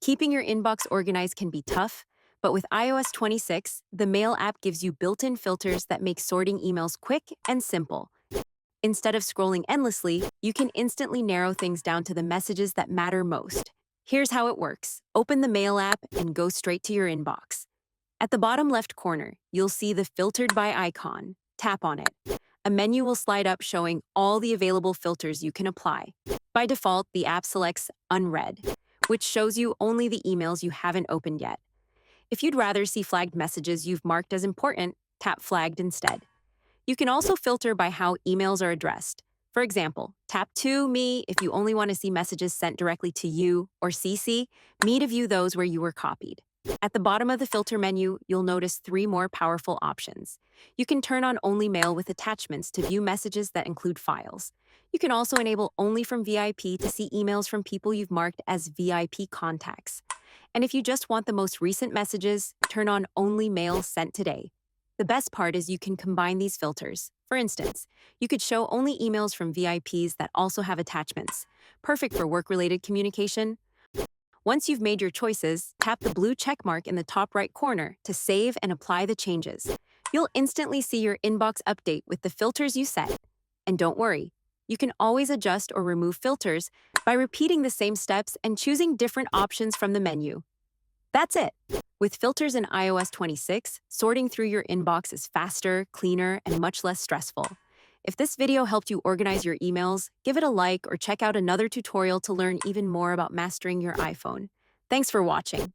Keeping your inbox organized can be tough, but with iOS 26, the Mail app gives you built-in filters that make sorting emails quick and simple. Instead of scrolling endlessly, you can instantly narrow things down to the messages that matter most. Here's how it works. Open the Mail app and go straight to your inbox. At the bottom left corner, you'll see the Filtered by icon. Tap on it. A menu will slide up showing all the available filters you can apply. By default, the app selects Unread, which shows you only the emails you haven't opened yet. If you'd rather see flagged messages you've marked as important, tap Flagged instead. You can also filter by how emails are addressed. For example, tap To Me if you only want to see messages sent directly to you, or CC Me to view those where you were copied. At the bottom of the filter menu, you'll notice three more powerful options. You can turn on Only Mail with attachments to view messages that include files. You can also enable Only from VIP to see emails from people you've marked as VIP contacts. And if you just want the most recent messages, turn on Only Mail Sent Today. The best part is you can combine these filters. For instance, you could show only emails from VIPs that also have attachments, perfect for work-related communication. Once you've made your choices, tap the blue check mark in the top right corner to save and apply the changes. You'll instantly see your inbox update with the filters you set. And don't worry, you can always adjust or remove filters by repeating the same steps and choosing different options from the menu. That's it. With filters in iOS 26, sorting through your inbox is faster, cleaner, and much less stressful. If this video helped you organize your emails, give it a like or check out another tutorial to learn even more about mastering your iPhone. Thanks for watching.